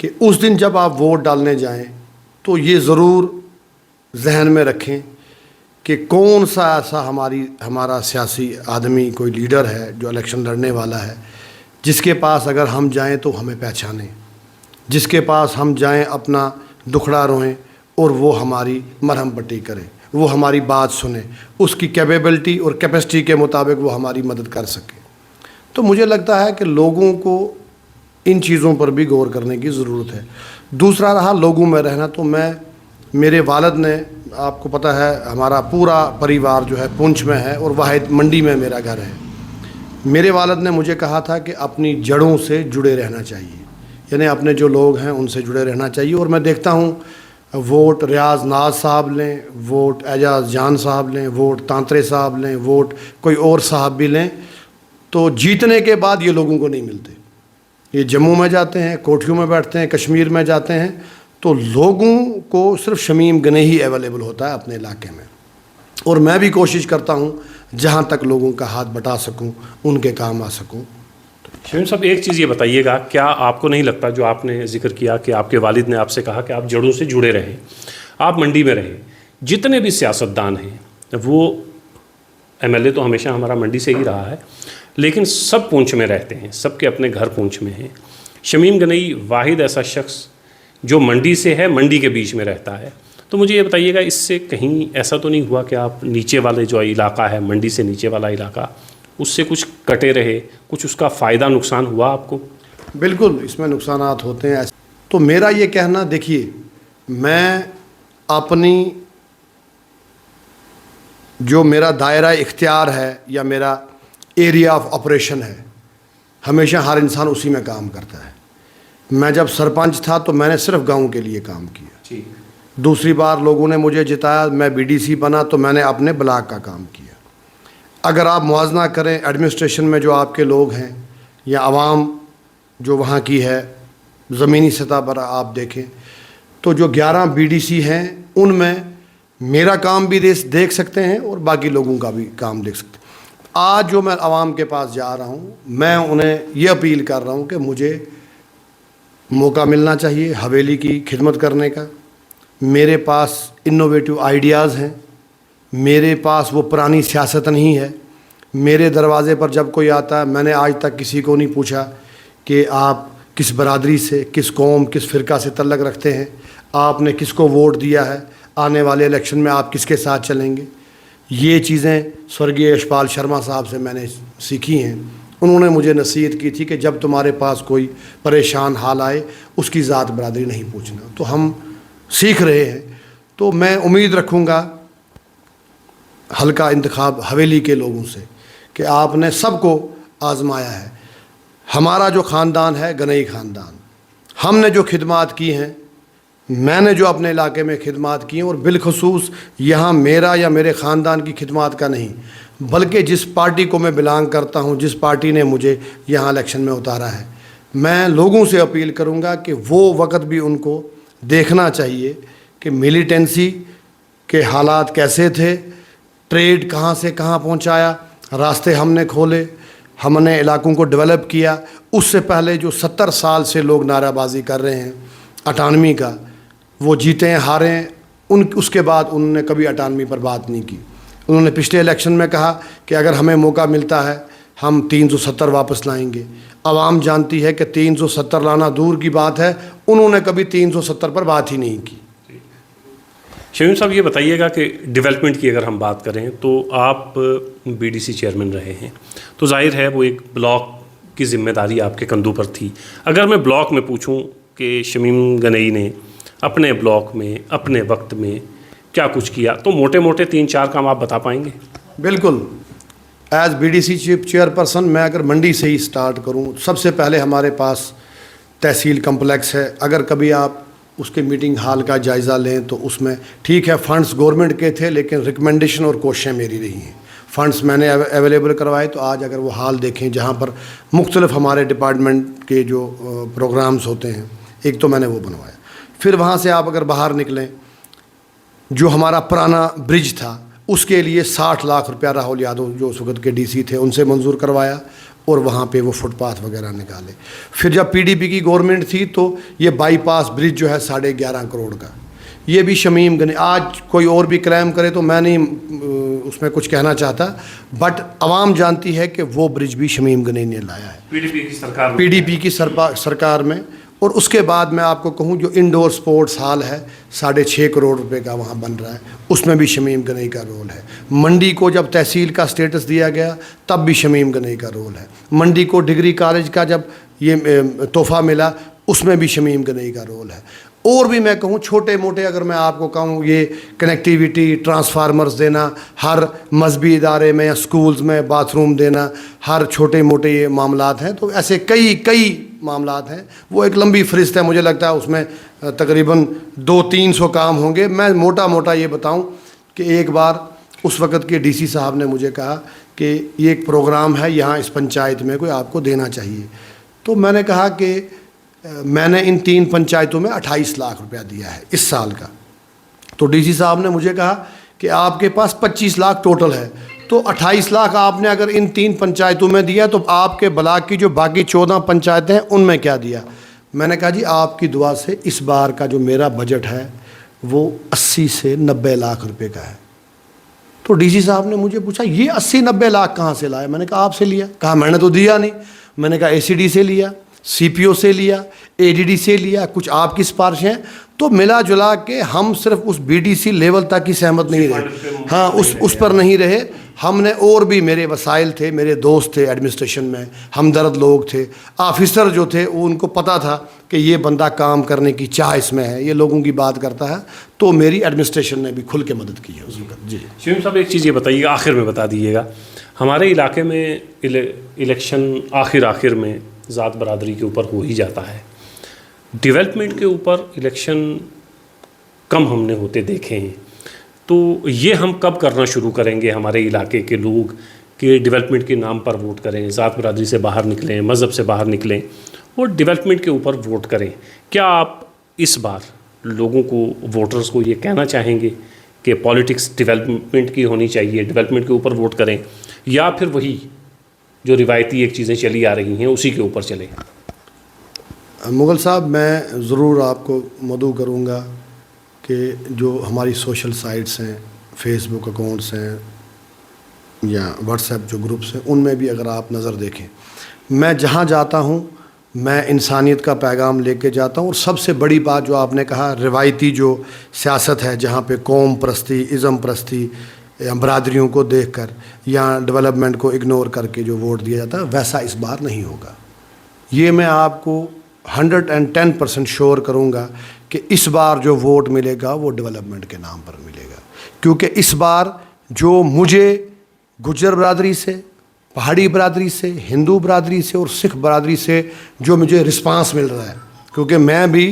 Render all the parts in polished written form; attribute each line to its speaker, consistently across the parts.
Speaker 1: کہ اس دن جب آپ ووٹ ڈالنے جائیں تو یہ ضرور ذہن میں رکھیں کہ کون سا ایسا ہمارا سیاسی آدمی، کوئی لیڈر ہے جو الیکشن لڑنے والا ہے، جس کے پاس اگر ہم جائیں تو ہمیں پہچانیں، جس کے پاس ہم جائیں اپنا دکھڑا روئیں اور وہ ہماری مرہم پٹی کرے، وہ ہماری بات سنے، اس کی کیپیبلٹی اور کیپیسٹی کے مطابق وہ ہماری مدد کر سکے۔ تو مجھے لگتا ہے کہ لوگوں کو ان چیزوں پر بھی غور کرنے کی ضرورت ہے۔ دوسرا رہا لوگوں میں رہنا، تو میرے والد نے، آپ کو پتہ ہے ہمارا پورا پریوار جو ہے پونچھ میں ہے اور واحد منڈی میں میرا گھر ہے۔ میرے والد نے مجھے کہا تھا کہ اپنی جڑوں سے جڑے رہنا چاہیے، یعنی اپنے جو لوگ ہیں ان سے جڑے رہنا چاہیے۔ اور میں دیکھتا ہوں ووٹ ریاض ناز صاحب لیں، ووٹ اعجاز جان صاحب لیں، ووٹ تانترے صاحب لیں، ووٹ کوئی اور صاحب بھی لیں، تو جیتنے کے بعد یہ لوگوں کو نہیں ملتے۔ یہ جموں میں جاتے ہیں، کوٹھیوں میں بیٹھتے ہیں، کشمیر میں جاتے ہیں، تو لوگوں کو صرف شمیم گنے ہی اویلیبل ہوتا ہے اپنے علاقے میں۔ اور میں بھی کوشش کرتا ہوں جہاں تک لوگوں کا ہاتھ بٹا سکوں، ان کے کام آ سکوں۔
Speaker 2: شمیم صاحب ایک چیز یہ بتائیے گا، کیا آپ کو نہیں لگتا، جو آپ نے ذکر کیا کہ آپ کے والد نے آپ سے کہا کہ آپ جڑوں سے جڑے رہیں، آپ منڈی میں رہیں، جتنے بھی سیاستدان ہیں وہ MLA تو ہمیشہ ہمارا منڈی سے ہی رہا ہے، لیکن سب پونچھ میں رہتے ہیں، سب کے اپنے گھر پونچھ میں ہیں۔ شمیم گنئی واحد ایسا شخص جو منڈی سے ہے، منڈی کے بیچ میں رہتا ہے۔ تو مجھے یہ بتائیے گا، اس سے کہیں ایسا تو نہیں ہوا کہ آپ نیچے والے جو علاقہ ہے، منڈی سے نیچے والا علاقہ، اس سے کچھ کٹے رہے، کچھ اس کا فائدہ نقصان ہوا آپ کو؟
Speaker 1: بالکل، اس میں نقصانات ہوتے ہیں۔ تو میرا یہ کہنا، دیکھیے میں اپنی جو میرا دائرہ اختیار ہے یا میرا ایریا آف آپریشن ہے، ہمیشہ ہر انسان اسی میں کام کرتا ہے۔ میں جب سرپنچ تھا تو میں نے صرف گاؤں کے لیے کام کیا، دوسری بار لوگوں نے مجھے جتایا، میں BDC بنا تو میں نے اپنے بلاک کا کام کیا۔ اگر آپ موازنہ کریں ایڈمنسٹریشن میں جو آپ کے لوگ ہیں یا عوام جو وہاں کی ہے، زمینی سطح پر آپ دیکھیں تو جو 11 BDC ہیں ان میں میرا کام بھی دیکھ سکتے ہیں اور باقی لوگوں کا بھی کام دیکھ سکتے ہیں۔ آج جو میں عوام کے پاس جا رہا ہوں، میں انہیں یہ اپیل کر رہا ہوں کہ مجھے موقع ملنا چاہیے حویلی کی خدمت کرنے کا۔ میرے پاس انوویٹو آئیڈیاز ہیں، میرے پاس وہ پرانی سیاست نہیں ہے۔ میرے دروازے پر جب کوئی آتا ہے، میں نے آج تک کسی کو نہیں پوچھا کہ آپ کس برادری سے، کس قوم، کس فرقہ سے تعلق رکھتے ہیں، آپ نے کس کو ووٹ دیا ہے، آنے والے الیکشن میں آپ کس کے ساتھ چلیں گے۔ یہ چیزیں سورگیہ یشپال شرما صاحب سے میں نے سیکھی ہیں۔ انہوں نے مجھے نصیحت کی تھی کہ جب تمہارے پاس کوئی پریشان حال آئے اس کی ذات برادری نہیں پوچھنا۔ تو ہم سیکھ رہے ہیں۔ تو میں امید رکھوں گا حلقہ انتخاب حویلی کے لوگوں سے کہ آپ نے سب کو آزمایا ہے۔ ہمارا جو خاندان ہے گنئی خاندان، ہم نے جو خدمات کی ہیں، میں نے جو اپنے علاقے میں خدمات کی ہیں، اور بالخصوص یہاں میرا یا میرے خاندان کی خدمات کا نہیں، بلکہ جس پارٹی کو میں بلانگ کرتا ہوں، جس پارٹی نے مجھے یہاں الیکشن میں اتارا ہے، میں لوگوں سے اپیل کروں گا کہ وہ وقت بھی ان کو دیکھنا چاہیے کہ ملیٹنسی کے حالات کیسے تھے، ٹریڈ کہاں سے کہاں پہنچایا، راستے ہم نے کھولے، ہم نے علاقوں کو ڈیولپ کیا۔ اس سے پہلے جو 70 سال سے لوگ نعرہ بازی کر رہے ہیں اٹانومی کا، وہ جیتے ہیں ہارے ہیں، اس کے بعد انہوں نے کبھی اٹانومی پر بات نہیں کی۔ انہوں نے پچھلے الیکشن میں کہا کہ اگر ہمیں موقع ملتا ہے ہم 370 واپس لائیں گے۔ عوام جانتی ہے کہ 370 لانا دور کی بات ہے، انہوں نے کبھی 370 پر بات ہی نہیں کی۔
Speaker 2: شمیم صاحب یہ بتائیے گا کہ ڈیولپمنٹ کی اگر ہم بات کریں تو آپ BDC چیئرمین رہے ہیں، تو ظاہر ہے وہ ایک بلاک کی ذمہ داری آپ کے کندھوں پر تھی۔ اگر میں بلاک میں پوچھوں کہ شمیم گنئی نے اپنے بلاک میں اپنے وقت میں کیا کچھ کیا، تو موٹے موٹے 3-4 کام آپ بتا پائیں گے؟
Speaker 1: بالکل، ایز BDC چیئر پرسن میں اگر منڈی سے ہی سٹارٹ کروں، سب سے پہلے ہمارے پاس تحصیل کمپلیکس ہے۔ اگر کبھی آپ اس کے میٹنگ ہال کا جائزہ لیں تو اس میں ٹھیک ہے فنڈز گورنمنٹ کے تھے، لیکن ریکمنڈیشن اور کوششیں میری رہی ہیں، فنڈز میں نے اویلیبل کروائے۔ تو آج اگر وہ ہال دیکھیں جہاں پر مختلف ہمارے ڈپارٹمنٹ کے جو پروگرامز ہوتے ہیں، ایک تو میں نے وہ بنوایا۔ پھر وہاں سے آپ اگر باہر نکلیں، جو ہمارا پرانا برج تھا اس کے لیے 60 لاکھ روپیہ راہل یادو جو اس وقت کے DC تھے ان سے منظور کروایا، اور وہاں پہ وہ فٹ پاتھ وغیرہ نکالے. پھر جب PDP کی گورنمنٹ تھی تو یہ بائی پاس برج جو ہے 11.5 کروڑ کا, یہ بھی شمیم گنی, آج کوئی اور بھی کلیم کرے تو میں نہیں اس میں کچھ کہنا چاہتا, بٹ عوام جانتی ہے کہ وہ برج بھی شمیم گنی نے لایا ہے PDP کی سرکار میں. اور اس کے بعد میں آپ کو کہوں جو انڈور سپورٹس ہال ہے 6.5 کروڑ روپے کا وہاں بن رہا ہے, اس میں بھی شمیم گنئی کا رول ہے. منڈی کو جب تحصیل کا سٹیٹس دیا گیا تب بھی شمیم گنئی کا رول ہے. منڈی کو ڈگری کالج کا جب یہ تحفہ ملا اس میں بھی شمیم گنئی کا رول ہے. اور بھی میں کہوں چھوٹے موٹے, اگر میں آپ کو کہوں یہ کنیکٹیویٹی, ٹرانسفارمرز دینا ہر مذہبی ادارے میں یا سکولز میں, باتھ روم دینا, ہر چھوٹے موٹے یہ معاملات ہیں. تو ایسے کئی معاملات ہیں, وہ ایک لمبی فہرست ہے, مجھے لگتا ہے اس میں تقریباً 200-300 کام ہوں گے. میں موٹا یہ بتاؤں کہ ایک بار اس وقت کے DC صاحب نے مجھے کہا کہ یہ ایک پروگرام ہے یہاں اس پنچایت میں کوئی آپ کو دینا چاہیے. تو میں نے کہا کہ میں نے ان 3 پنچایتوں میں 28 لاکھ روپیہ دیا ہے اس سال کا. تو DC صاحب نے مجھے کہا کہ آپ کے پاس 25 لاکھ ٹوٹل ہے, تو 28 لاکھ آپ نے اگر ان 3 پنچایتوں میں دیا تو آپ کے بلاک کی جو باقی 14 پنچایتیں ہیں ان میں کیا دیا. میں نے کہا جی آپ کی دعا سے اس بار کا جو میرا بجٹ ہے وہ 80 سے 90 لاکھ روپے کا ہے. تو DC صاحب نے مجھے پوچھا یہ 80-90 لاکھ کہاں سے لائے. میں نے کہا آپ سے لیا. کہا میں نے تو دیا نہیں. میں نے کہا ACD سے لیا, CPO سے لیا, ADD سے لیا, کچھ آپ کی سفارشیں. تو ملا جلا کے ہم صرف اس BDC لیول تک ہی سہمت نہیں رہے, ہاں اس پر نہیں رہے. ہم نے اور بھی میرے وسائل تھے, میرے دوست تھے ایڈمنسٹریشن میں, ہمدرد لوگ تھے, آفیسر جو تھے ان کو پتہ تھا کہ یہ بندہ کام کرنے کی چاہ اس میں ہے, یہ لوگوں کی بات کرتا ہے. تو میری ایڈمنسٹریشن نے بھی کھل کے مدد کی ہے اس وقت. جی
Speaker 2: شمیم صاحب ایک چیز یہ بتائیے گا, آخر میں بتا دیجیے گا, ہمارے علاقے میں الیکشن آخر میں ذات برادری کے اوپر ہو ہی جاتا ہے. ڈیولپمنٹ کے اوپر الیکشن کم ہم نے ہوتے دیکھے ہیں. تو یہ ہم کب کرنا شروع کریں گے ہمارے علاقے کے لوگ کہ ڈیولپمنٹ کے نام پر ووٹ کریں, ذات برادری سے باہر نکلیں, مذہب سے باہر نکلیں اور ڈیولپمنٹ کے اوپر ووٹ کریں. کیا آپ اس بار لوگوں کو, ووٹرز کو یہ کہنا چاہیں گے کہ پالیٹکس ڈیولپمنٹ کی ہونی چاہیے, ڈیولپمنٹ کے اوپر ووٹ کریں, یا پھر وہی جو روایتی ایک چیزیں چلی آ رہی ہیں اسی کے اوپر چلیں؟
Speaker 1: مغل صاحب میں ضرور آپ کو مدعو کروں گا کہ جو ہماری سوشل سائٹس ہیں, فیس بک اکاؤنٹس ہیں یا واٹس ایپ جو گروپس ہیں, ان میں بھی اگر آپ نظر دیکھیں, میں جہاں جاتا ہوں میں انسانیت کا پیغام لے کے جاتا ہوں. اور سب سے بڑی بات جو آپ نے کہا, روایتی جو سیاست ہے جہاں پہ قوم پرستی, ازم پرستی یا برادریوں کو دیکھ کر یا ڈیولپمنٹ کو اگنور کر کے جو ووٹ دیا جاتا ہے, ویسا اس بار نہیں ہوگا. یہ میں آپ کو 110% شور کروں گا کہ اس بار جو ووٹ ملے گا وہ ڈیولپمنٹ کے نام پر ملے گا. کیونکہ اس بار جو مجھے گجر برادری سے, پہاڑی برادری سے, ہندو برادری سے اور سکھ برادری سے جو مجھے رسپانس مل رہا ہے, کیونکہ میں بھی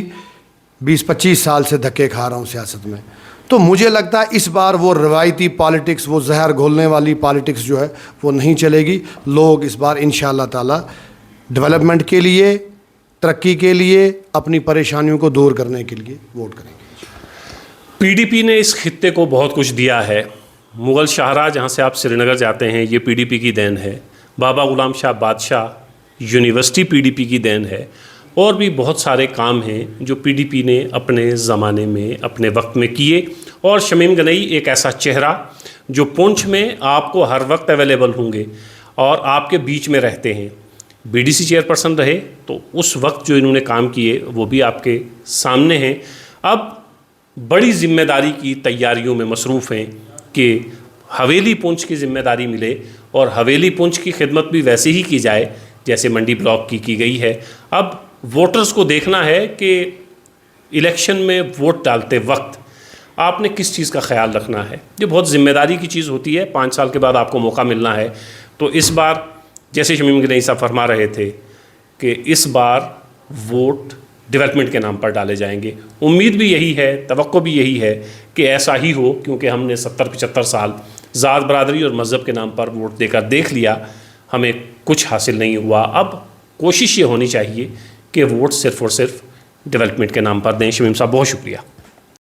Speaker 1: 20-25 سال سے دھکے کھا رہا ہوں سیاست میں, تو مجھے لگتا ہے اس بار وہ روایتی پالیٹکس, وہ زہر گھولنے والی پالیٹکس جو ہے وہ نہیں چلے گی. لوگ اس بار انشاءاللہ تعالی ڈیولپمنٹ کے لیے, ترقی کے لیے, اپنی پریشانیوں کو دور کرنے کے لیے ووٹ کریں گے.
Speaker 2: PDP نے اس خطے کو بہت کچھ دیا ہے. مغل شاہراہ جہاں سے آپ سری نگر جاتے ہیں یہ PDP کی دین ہے. بابا غلام شاہ بادشاہ یونیورسٹی PDP کی دین ہے. اور بھی بہت سارے کام ہیں جو PDP نے اپنے زمانے میں, اپنے وقت میں کیے. اور شمیم گنئی ایک ایسا چہرہ جو پونچھ میں آپ کو ہر وقت اویلیبل ہوں گے اور آپ کے بیچ میں رہتے ہیں. BDC چیئرپرسن رہے تو اس وقت جو انہوں نے کام کیے وہ بھی آپ کے سامنے ہیں. اب بڑی ذمہ داری کی تیاریوں میں مصروف ہیں کہ حویلی پونچھ کی ذمہ داری ملے اور حویلی پونچھ کی خدمت بھی ویسے ہی کی جائے جیسے منڈی بلاک کی گئی ہے. اب ووٹرز کو دیکھنا ہے کہ الیکشن میں ووٹ ڈالتے وقت آپ نے کس چیز کا خیال رکھنا ہے. یہ بہت ذمہ داری کی چیز ہوتی ہے. 5 سال کے بعد آپ کو موقع ملنا ہے. تو اس بار جیسے شمیم گنئی صاحب فرما رہے تھے کہ اس بار ووٹ ڈیولپمنٹ کے نام پر ڈالے جائیں گے. امید بھی یہی ہے, توقع بھی یہی ہے کہ ایسا ہی ہو, کیونکہ ہم نے 70-75 سال ذات برادری اور مذہب کے نام پر ووٹ دے کر دیکھ لیا, ہمیں کچھ حاصل نہیں ہوا. اب کوشش یہ ہونی چاہیے کہ ووٹ صرف اور صرف ڈیولپمنٹ کے نام پر دیں. شمیم صاحب بہت شکریہ.